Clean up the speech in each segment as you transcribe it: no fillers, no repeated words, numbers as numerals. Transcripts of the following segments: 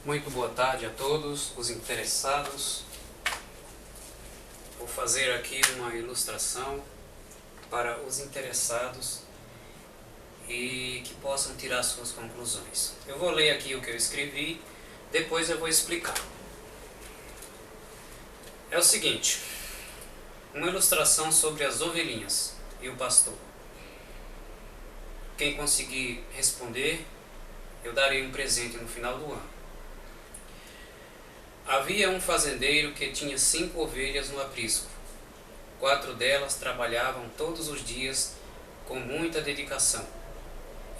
Muito boa tarde a todos os interessados. Vou fazer aqui uma ilustração para os interessados e que possam tirar suas conclusões. Eu vou ler aqui o que eu escrevi, depois eu vou explicar. É o seguinte, uma ilustração sobre as ovelhinhas e o pastor. Quem conseguir responder, eu darei um presente no final do ano. Havia um fazendeiro que tinha 5 ovelhas no aprisco. 4 delas trabalhavam todos os dias com muita dedicação,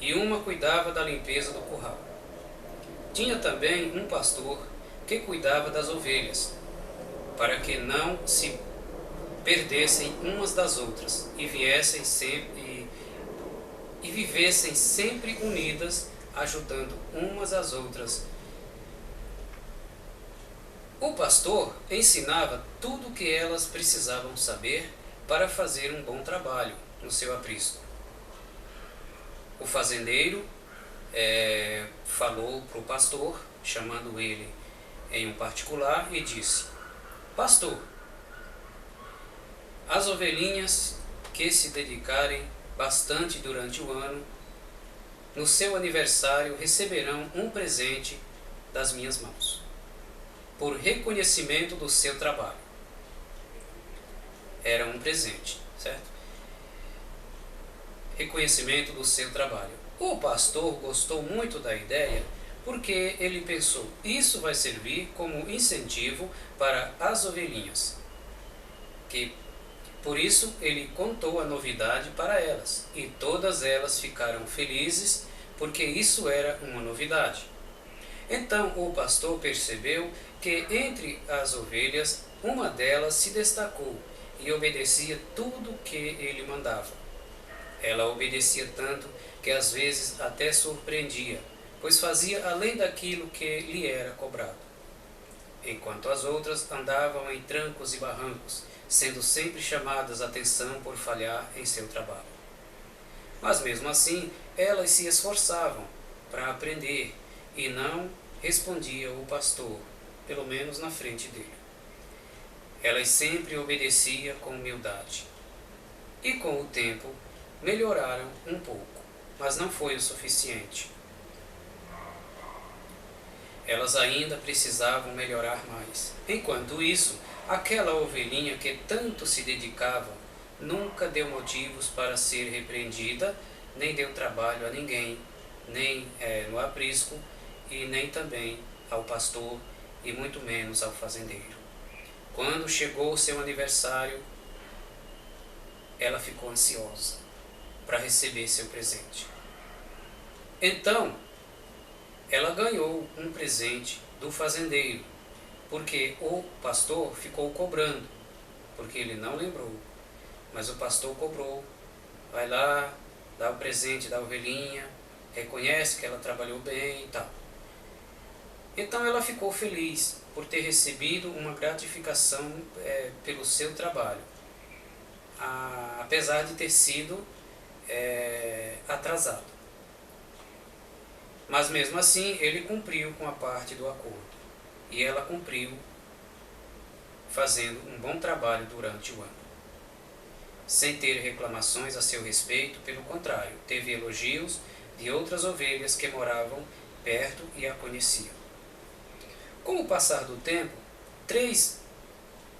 e uma cuidava da limpeza do curral. Tinha também um pastor que cuidava das ovelhas, para que não se perdessem umas das outras e vivessem sempre unidas, ajudando umas às outras. O pastor ensinava tudo o que elas precisavam saber para fazer um bom trabalho no seu aprisco. O fazendeiro falou para o pastor, chamando ele em um particular, e disse: Pastor, as ovelhinhas que se dedicarem bastante durante o ano, no seu aniversário receberão um presente das minhas mãos, por reconhecimento do seu trabalho. Era um presente, certo? Reconhecimento do seu trabalho. O pastor gostou muito da ideia, porque ele pensou, isso vai servir como incentivo para as ovelhinhas. Por isso ele contou a novidade para elas, e todas elas ficaram felizes, porque isso era uma novidade. Então o pastor percebeu que entre as ovelhas, uma delas se destacou e obedecia tudo o que ele mandava. Ela obedecia tanto que às vezes até surpreendia, pois fazia além daquilo que lhe era cobrado. Enquanto as outras andavam em trancos e barrancos, sendo sempre chamadas a atenção por falhar em seu trabalho. Mas mesmo assim, elas se esforçavam para aprender e não respondia o pastor, pelo menos na frente dele. Elas sempre obedeciam com humildade. E com o tempo, melhoraram um pouco, mas não foi o suficiente. Elas ainda precisavam melhorar mais. Enquanto isso, aquela ovelhinha que tanto se dedicava nunca deu motivos para ser repreendida, nem deu trabalho a ninguém, nem no aprisco, e nem também ao pastor, e muito menos ao fazendeiro. Quando chegou o seu aniversário, ela ficou ansiosa para receber seu presente. Então, ela ganhou um presente do fazendeiro, porque o pastor ficou cobrando, porque ele não lembrou, mas o pastor cobrou. Vai lá, dá o presente da ovelhinha, reconhece que ela trabalhou bem e tal. Então ela ficou feliz por ter recebido uma gratificação pelo seu trabalho, apesar de ter sido atrasado. Mas mesmo assim ele cumpriu com a parte do acordo, e ela cumpriu fazendo um bom trabalho durante o ano, sem ter reclamações a seu respeito. Pelo contrário, teve elogios de outras ovelhas que moravam perto e a conheciam. Com o passar do tempo, 3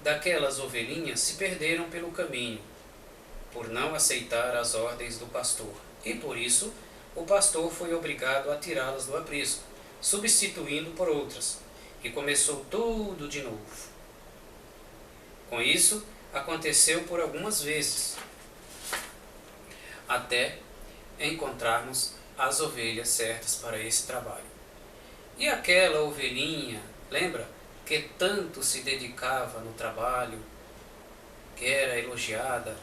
daquelas ovelhinhas se perderam pelo caminho, por não aceitar as ordens do pastor, e por isso o pastor foi obrigado a tirá-las do aprisco, substituindo por outras, e começou tudo de novo. Com isso, aconteceu por algumas vezes, até encontrarmos as ovelhas certas para esse trabalho. E aquela ovelhinha, lembra, que tanto se dedicava no trabalho, que era elogiada,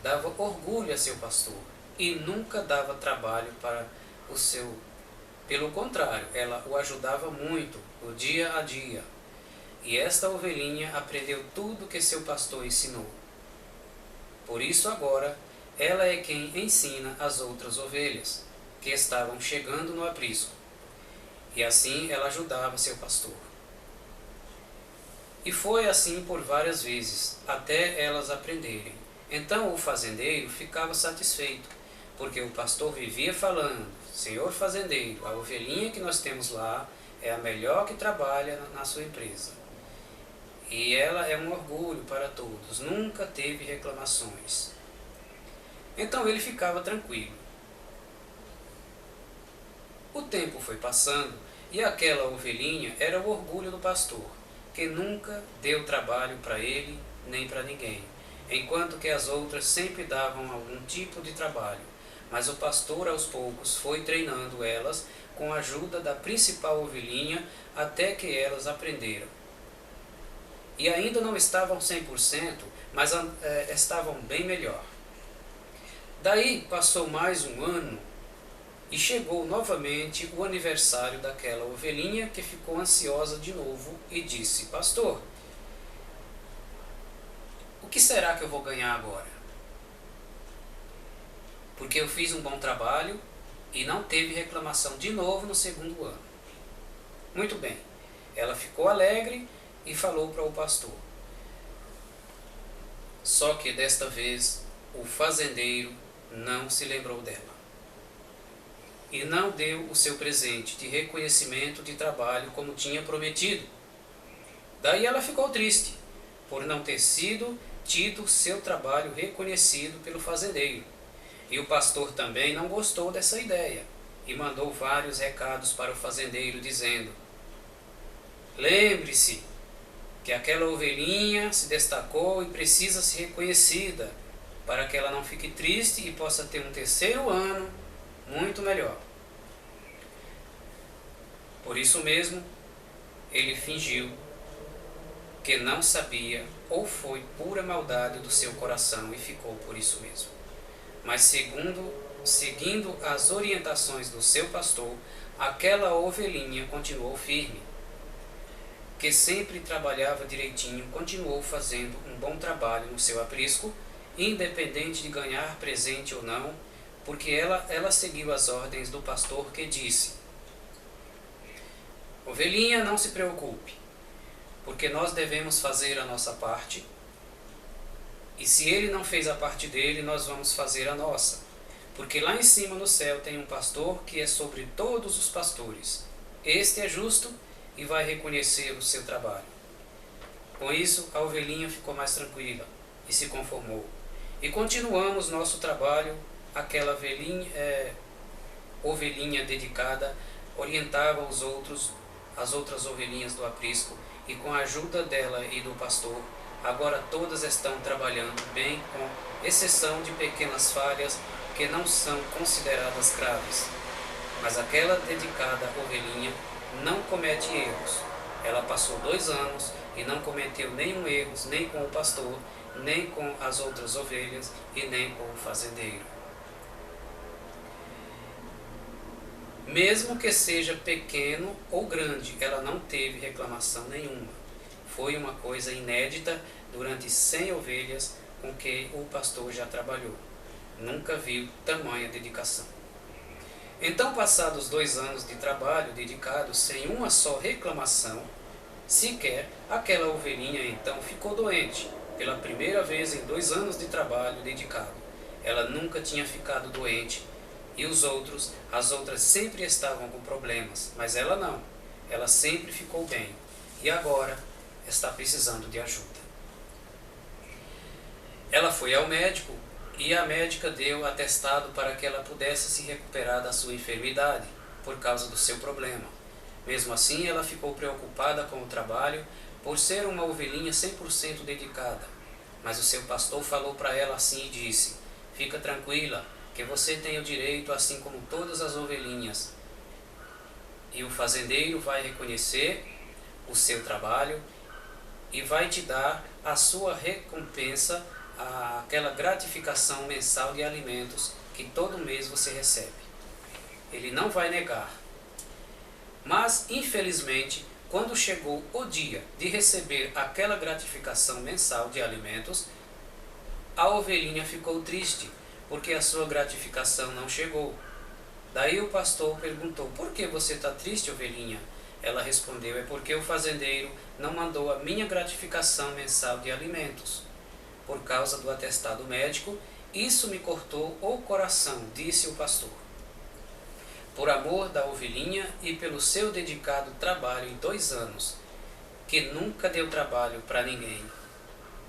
dava orgulho a seu pastor e nunca dava trabalho para o seu. Pelo contrário, ela o ajudava muito no dia a dia. E esta ovelhinha aprendeu tudo que seu pastor ensinou. Por isso agora, ela é quem ensina as outras ovelhas, que estavam chegando no aprisco. e assim ela ajudava seu pastor. E foi assim por várias vezes, até elas aprenderem. Então o fazendeiro ficava satisfeito, porque o pastor vivia falando: Senhor fazendeiro, a ovelhinha que nós temos lá é a melhor que trabalha na sua empresa. E ela é um orgulho para todos, nunca teve reclamações. Então ele ficava tranquilo. O tempo foi passando e aquela ovelhinha era o orgulho do pastor, que nunca deu trabalho para ele nem para ninguém, enquanto que as outras sempre davam algum tipo de trabalho. Mas o pastor aos poucos foi treinando elas com a ajuda da principal ovelhinha até que elas aprenderam. E ainda não estavam 100%, mas estavam bem melhor. Daí passou mais um ano e chegou novamente o aniversário daquela ovelhinha, que ficou ansiosa de novo e disse: Pastor, o que será que eu vou ganhar agora? Porque eu fiz um bom trabalho e não teve reclamação de novo no segundo ano. Muito bem, ela ficou alegre e falou para o pastor. Só que desta vez o fazendeiro não se lembrou dela e não deu o seu presente de reconhecimento de trabalho como tinha prometido. Daí ela ficou triste por não ter tido seu trabalho reconhecido pelo fazendeiro. E o pastor também não gostou dessa ideia e mandou vários recados para o fazendeiro dizendo: lembre-se que aquela ovelhinha se destacou e precisa ser reconhecida para que ela não fique triste e possa ter um terceiro ano muito melhor. Por isso mesmo, ele fingiu que não sabia, ou foi pura maldade do seu coração e ficou por isso mesmo. Mas seguindo as orientações do seu pastor, aquela ovelhinha continuou firme, que sempre trabalhava direitinho, continuou fazendo um bom trabalho no seu aprisco, independente de ganhar presente ou não, porque ela seguiu as ordens do pastor, que disse: ovelhinha, não se preocupe, porque nós devemos fazer a nossa parte, e se ele não fez a parte dele, nós vamos fazer a nossa, porque lá em cima no céu tem um pastor que é sobre todos os pastores. Este é justo e vai reconhecer o seu trabalho. Com isso, a ovelhinha ficou mais tranquila e se conformou. E continuamos nosso trabalho. Aquela ovelhinha dedicada orientava as outras ovelhinhas do aprisco, e com a ajuda dela e do pastor, agora todas estão trabalhando bem, com exceção de pequenas falhas que não são consideradas graves. Mas aquela dedicada ovelhinha não comete erros. Ela passou 2 anos e não cometeu nenhum erro, nem com o pastor, nem com as outras ovelhas e nem com o fazendeiro. Mesmo que seja pequeno ou grande, ela não teve reclamação nenhuma. Foi uma coisa inédita durante 100 ovelhas com que o pastor já trabalhou. Nunca viu tamanha dedicação. Então, passados 2 anos de trabalho dedicado, sem uma só reclamação sequer, aquela ovelhinha então ficou doente, pela primeira vez em 2 anos de trabalho dedicado. Ela nunca tinha ficado doente, e as outras sempre estavam com problemas, mas ela não. Ela sempre ficou bem, e agora está precisando de ajuda. Ela foi ao médico, e a médica deu atestado para que ela pudesse se recuperar da sua enfermidade, por causa do seu problema. Mesmo assim, ela ficou preocupada com o trabalho, por ser uma ovelhinha 100% dedicada. Mas o seu pastor falou para ela assim e disse: fica tranquila, que você tem o direito assim como todas as ovelhinhas. E o fazendeiro vai reconhecer o seu trabalho e vai te dar a sua recompensa, aquela gratificação mensal de alimentos que todo mês você recebe. Ele não vai negar. Mas, infelizmente, quando chegou o dia de receber aquela gratificação mensal de alimentos, a ovelhinha ficou triste, porque a sua gratificação não chegou. Daí o pastor perguntou: por que você está triste, ovelhinha? Ela respondeu: é porque o fazendeiro não mandou a minha gratificação mensal de alimentos. Por causa do atestado médico, isso me cortou o coração, disse o pastor. Por amor da ovelhinha e pelo seu dedicado trabalho em 2 anos, que nunca deu trabalho para ninguém,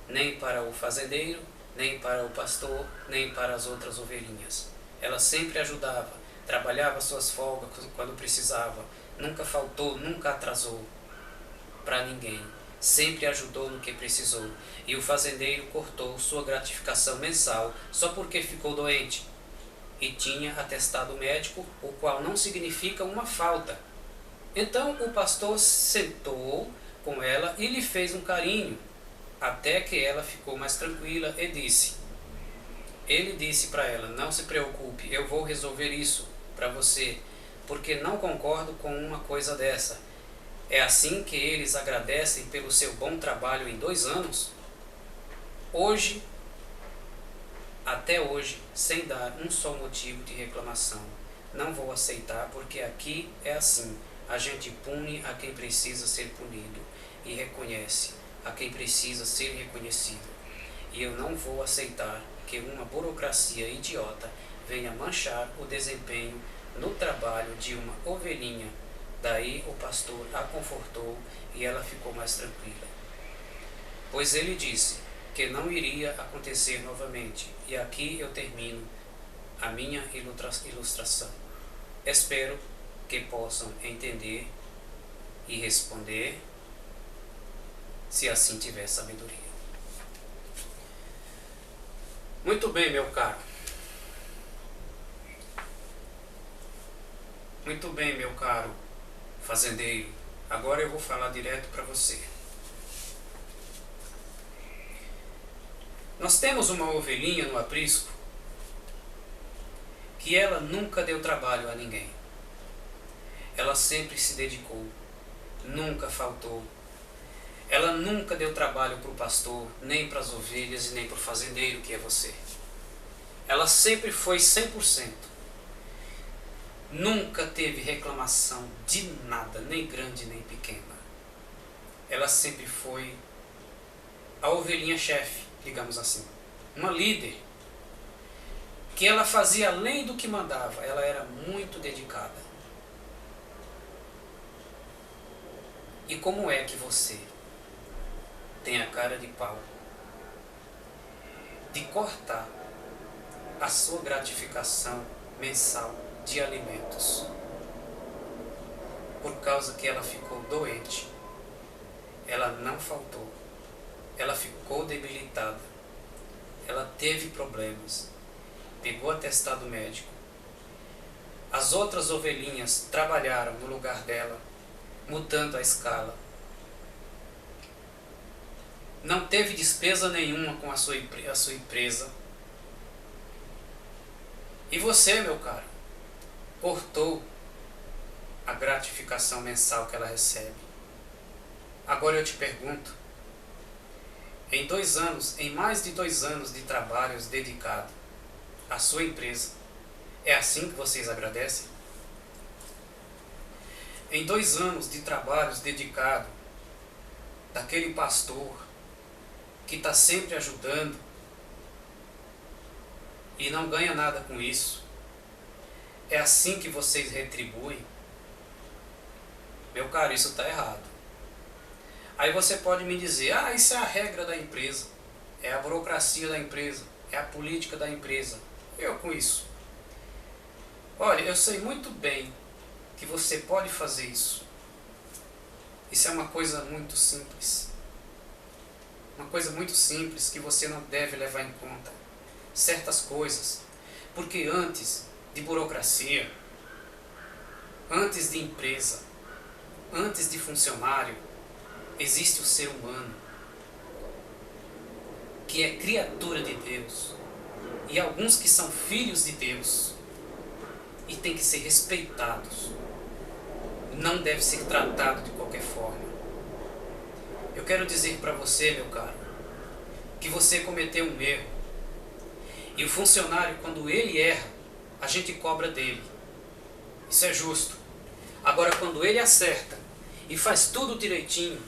nem para o fazendeiro, nem para o pastor, nem para as outras ovelhinhas. Ela sempre ajudava, trabalhava suas folgas quando precisava, nunca faltou, nunca atrasou para ninguém, sempre ajudou no que precisou. E o fazendeiro cortou sua gratificação mensal só porque ficou doente e tinha atestado médico, o qual não significa uma falta. Então o pastor sentou com ela e lhe fez um carinho, até que ela ficou mais tranquila e disse: ele disse para ela: não se preocupe, eu vou resolver isso para você, porque não concordo com uma coisa dessa. É assim que eles agradecem pelo seu bom trabalho em 2 anos? Hoje, até hoje, sem dar um só motivo de reclamação. Não vou aceitar, porque aqui é assim. A gente pune a quem precisa ser punido e reconhece a quem precisa ser reconhecido. E eu não vou aceitar que uma burocracia idiota venha manchar o desempenho no trabalho de uma ovelhinha. Daí o pastor a confortou e ela ficou mais tranquila. Pois ele disse que não iria acontecer novamente. E aqui eu termino a minha ilustração. Espero que possam entender e responder, se assim tiver sabedoria. Muito bem, meu caro. Muito bem, meu caro fazendeiro. Agora eu vou falar direto para você. Nós temos uma ovelhinha no aprisco que ela nunca deu trabalho a ninguém. Ela sempre se dedicou, nunca faltou. Ela nunca deu trabalho para o pastor, nem para as ovelhas e nem para o fazendeiro, que é você. Ela sempre foi 100%. Nunca teve reclamação de nada, nem grande nem pequena. Ela sempre foi a ovelhinha chefe, digamos assim. Uma líder. Que ela fazia além do que mandava. Ela era muito dedicada. E como é que você tem a cara de pau de cortar a sua gratificação mensal de alimentos por causa que ela ficou doente? Ela não faltou, ela ficou debilitada, ela teve problemas, pegou atestado médico. As outras ovelhinhas trabalharam no lugar dela, mudando a escala. Não teve despesa nenhuma com a sua empresa. E você, meu caro, cortou a gratificação mensal que ela recebe. Agora eu te pergunto, em 2 anos, em mais de 2 anos de trabalhos dedicados à sua empresa, é assim que vocês agradecem? Em 2 anos de trabalhos dedicados daquele pastor que está sempre ajudando e não ganha nada com isso, é assim que vocês retribuem? Meu caro, isso está errado. Aí você pode me dizer: ah, isso é a regra da empresa, é a burocracia da empresa, é a política da empresa. Eu com isso? Olha, eu sei muito bem que você pode fazer isso. Isso é uma coisa muito simples. Uma coisa muito simples que você não deve levar em conta. Certas coisas. Porque antes de burocracia, antes de empresa, antes de funcionário, existe o ser humano, que é criatura de Deus. E alguns que são filhos de Deus. E tem que ser respeitados. Não deve ser tratado de qualquer forma. Eu quero dizer para você, meu caro, que você cometeu um erro. E o funcionário, quando ele erra, a gente cobra dele. Isso é justo. Agora, quando ele acerta e faz tudo direitinho,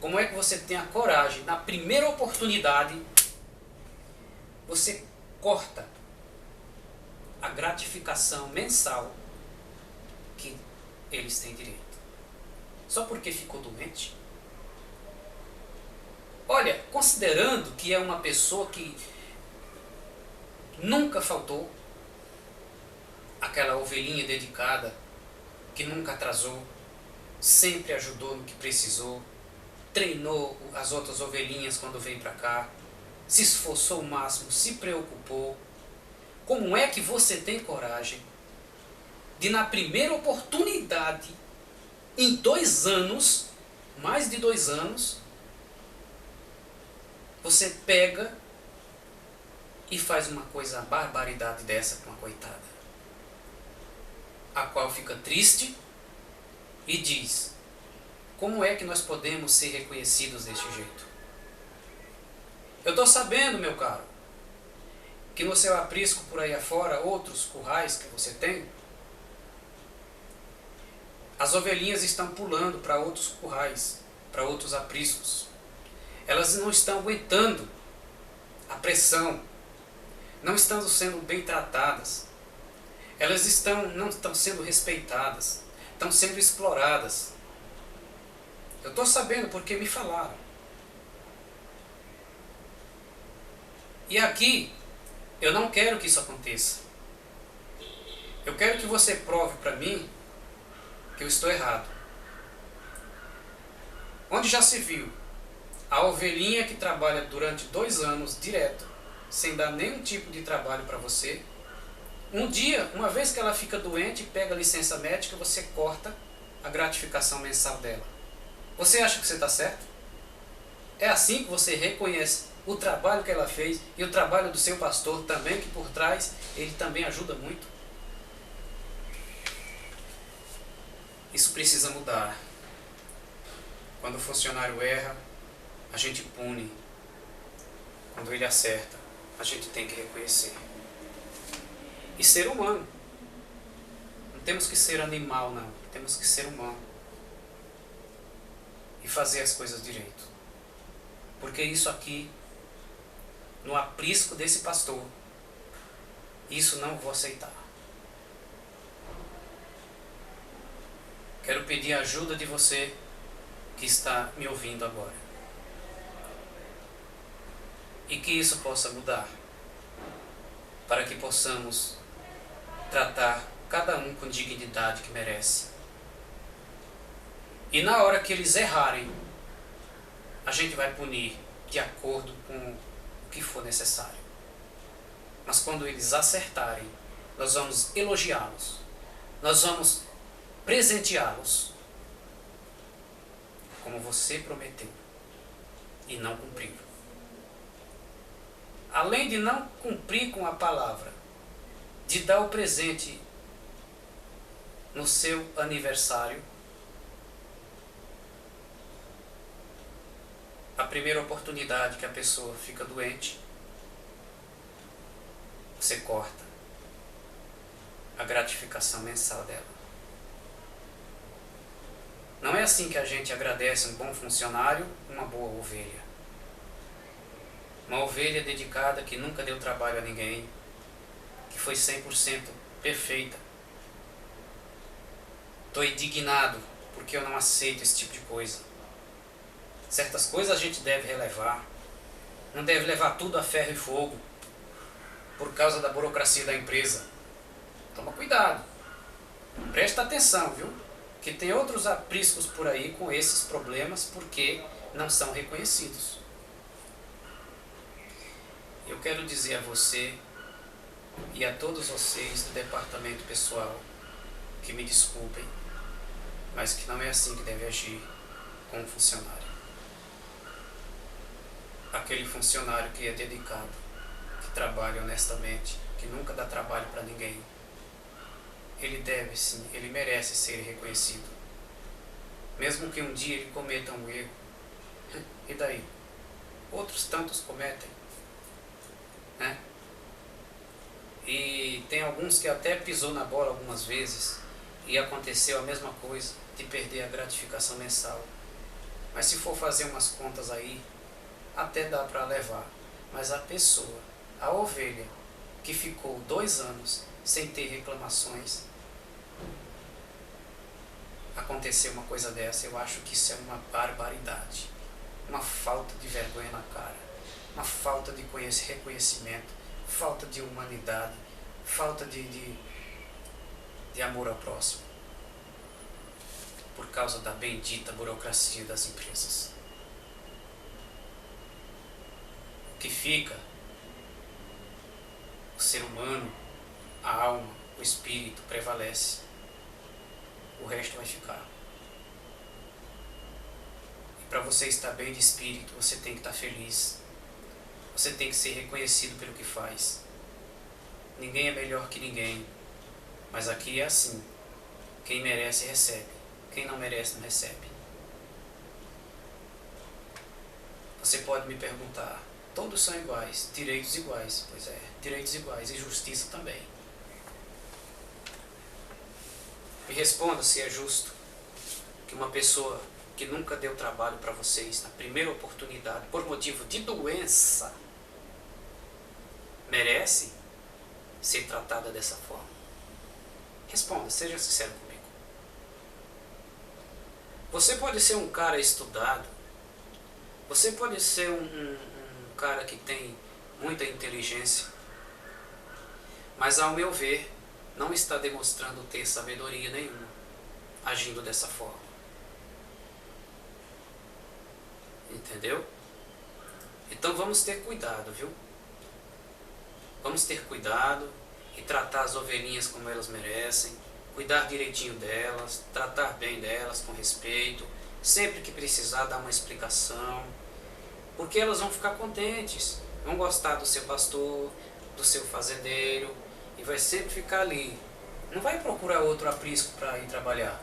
como é que você tem a coragem, na primeira oportunidade, você corta a gratificação mensal que eles têm direito? Só porque ficou doente? Olha, considerando que é uma pessoa que nunca faltou, aquela ovelhinha dedicada, que nunca atrasou, sempre ajudou no que precisou, treinou as outras ovelhinhas quando veio para cá, se esforçou o máximo, se preocupou. Como é que você tem coragem de, na primeira oportunidade, em 2 anos, mais de 2 anos, você pega e faz uma coisa, barbaridade dessa com a coitada, a qual fica triste e diz: como é que nós podemos ser reconhecidos deste jeito? Eu estou sabendo, meu caro, que no seu aprisco por aí afora, outros currais que você tem, as ovelhinhas estão pulando para outros currais, para outros apriscos. Elas não estão aguentando a pressão, não estão sendo bem tratadas, elas não estão sendo respeitadas, estão sendo exploradas. Eu estou sabendo porque me falaram. E aqui, eu não quero que isso aconteça. Eu quero que você prove para mim que eu estou errado. Onde já se viu a ovelhinha que trabalha durante 2 anos direto, sem dar nenhum tipo de trabalho para você, um dia, uma vez que ela fica doente e pega licença médica, você corta a gratificação mensal dela. Você acha que você está certo? É assim que você reconhece o trabalho que ela fez e o trabalho do seu pastor também, que por trás ele também ajuda muito? Isso precisa mudar. Quando o funcionário erra, a gente pune. Quando ele acerta, a gente tem que reconhecer. E ser humano. Não temos que ser animal, não. Temos que ser humano. E fazer as coisas direito. Porque isso aqui, no aprisco desse pastor, isso não vou aceitar. Quero pedir a ajuda de você que está me ouvindo agora. E que isso possa mudar, para que possamos tratar cada um com dignidade que merece. E na hora que eles errarem, a gente vai punir de acordo com o que for necessário. Mas quando eles acertarem, nós vamos elogiá-los, nós vamos presenteá-los, como você prometeu e não cumpriu. Além de não cumprir com a palavra, de dar o presente no seu aniversário, a primeira oportunidade que a pessoa fica doente, você corta a gratificação mensal dela. Não é assim que a gente agradece um bom funcionário, uma boa ovelha. Uma ovelha dedicada que nunca deu trabalho a ninguém, que foi 100% perfeita. Estou indignado porque eu não aceito esse tipo de coisa. Certas coisas a gente deve relevar. Não deve levar tudo a ferro e fogo por causa da burocracia da empresa. Toma cuidado. Presta atenção, viu? Que tem outros apriscos por aí com esses problemas porque não são reconhecidos. Eu quero dizer a você e a todos vocês do departamento pessoal que me desculpem, mas que não é assim que deve agir com um funcionário. Aquele funcionário que é dedicado, que trabalha honestamente, que nunca dá trabalho para ninguém, ele deve sim, ele merece ser reconhecido. Mesmo que um dia ele cometa um erro, e daí? Outros tantos cometem, né? E tem alguns que até pisou na bola algumas vezes e aconteceu a mesma coisa, de perder a gratificação mensal. Mas se for fazer umas contas aí, até dá para levar. Mas a pessoa, a ovelha, que ficou 2 anos sem ter reclamações, acontecer uma coisa dessa, eu acho que isso é uma barbaridade, uma falta de vergonha na cara, uma falta de reconhecimento, falta de humanidade, falta de amor ao próximo, por causa da bendita burocracia das empresas. O que fica, o ser humano, a alma, o espírito prevalece. O resto vai ficar. E para você estar bem de espírito, você tem que estar feliz. Você tem que ser reconhecido pelo que faz. Ninguém é melhor que ninguém. Mas aqui é assim. Quem merece, recebe. Quem não merece, não recebe. Você pode me perguntar, todos são iguais, direitos iguais. Pois é, direitos iguais e justiça também. Me responda se é justo que uma pessoa que nunca deu trabalho para vocês na primeira oportunidade, por motivo de doença, merece ser tratada dessa forma. Responda, seja sincero comigo. Você pode ser um cara estudado, você pode ser um cara que tem muita inteligência, mas ao meu ver, não está demonstrando ter sabedoria nenhuma, agindo dessa forma. Entendeu? Então vamos ter cuidado, viu? Vamos ter cuidado e tratar as ovelhinhas como elas merecem, cuidar direitinho delas, tratar bem delas com respeito, sempre que precisar dar uma explicação, porque elas vão ficar contentes, vão gostar do seu pastor, do seu fazendeiro, e vai sempre ficar ali. Não vai procurar outro aprisco para ir trabalhar.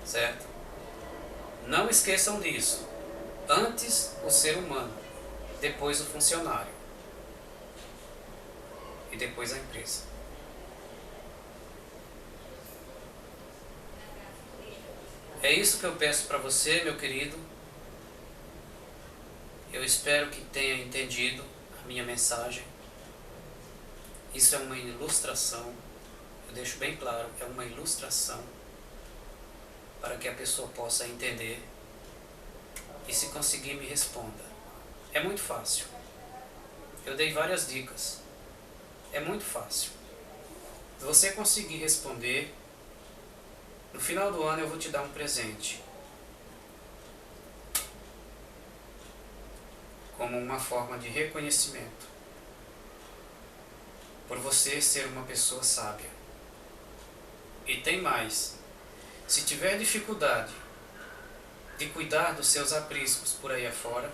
Certo? Não esqueçam disso. Antes o ser humano, depois o funcionário. E depois a empresa. É isso que eu peço para você, meu querido. Eu espero que tenha entendido a minha mensagem. Isso é uma ilustração, eu deixo bem claro, é uma ilustração para que a pessoa possa entender e, se conseguir, me responda. É muito fácil. Eu dei várias dicas. É muito fácil. Se você conseguir responder, no final do ano eu vou te dar um presente. Como uma forma de reconhecimento. Por você ser uma pessoa sábia. E tem mais. Se tiver dificuldade de cuidar dos seus apriscos por aí afora,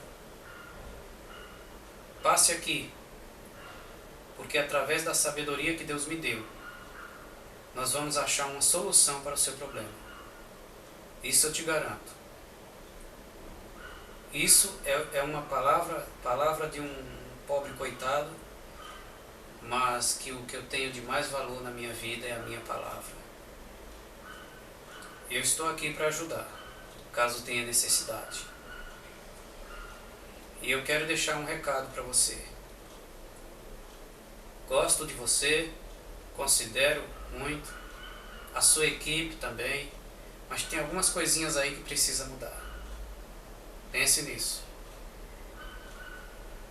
passe aqui. Porque através da sabedoria que Deus me deu, nós vamos achar uma solução para o seu problema. Isso eu te garanto. Isso é uma palavra de um pobre coitado, mas que o que eu tenho de mais valor na minha vida é a minha palavra. Eu estou aqui para ajudar, caso tenha necessidade. E eu quero deixar um recado para você. Gosto de você, considero muito, a sua equipe também, mas tem algumas coisinhas aí que precisa mudar. Pense nisso.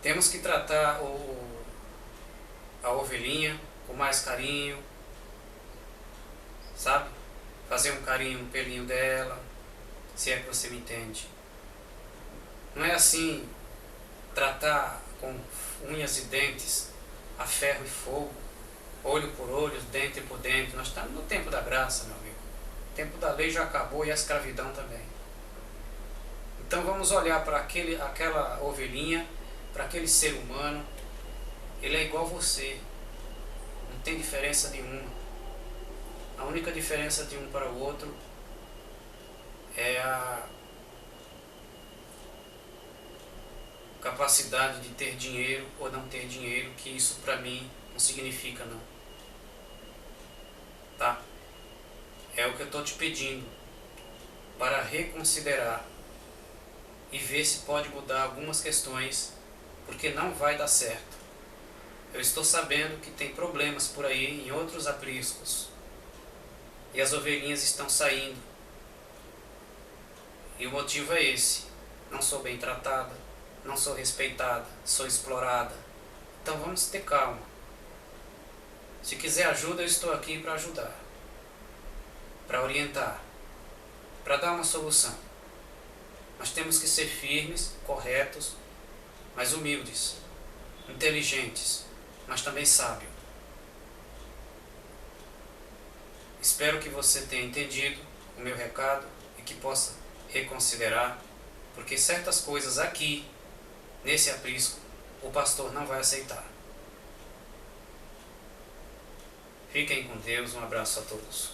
Temos que tratar a ovelhinha com mais carinho, sabe? Fazer um carinho no pelinho dela, se é que você me entende. Não é assim, tratar com unhas e dentes, a ferro e fogo, olho por olho, dente por dente. Nós estamos no tempo da graça, meu amigo. O tempo da lei já acabou e a escravidão também. Então vamos olhar para aquela ovelhinha, para aquele ser humano. Ele é igual a você, não tem diferença nenhuma. A única diferença de um para o outro é a capacidade de ter dinheiro ou não ter dinheiro, que isso para mim não significa não. Tá? É o que eu estou te pedindo para reconsiderar e ver se pode mudar algumas questões, porque não vai dar certo. Eu estou sabendo que tem problemas por aí em outros apriscos e as ovelhinhas estão saindo. E o motivo é esse: não sou bem tratada, não sou respeitada, sou explorada. Então vamos ter calma. Se quiser ajuda, eu estou aqui para ajudar, para orientar, para dar uma solução. Mas temos que ser firmes, corretos, mas humildes, inteligentes, mas também sábios. Espero que você tenha entendido o meu recado e que possa reconsiderar, porque certas coisas aqui, nesse aprisco, o pastor não vai aceitar. Fiquem com Deus, um abraço a todos.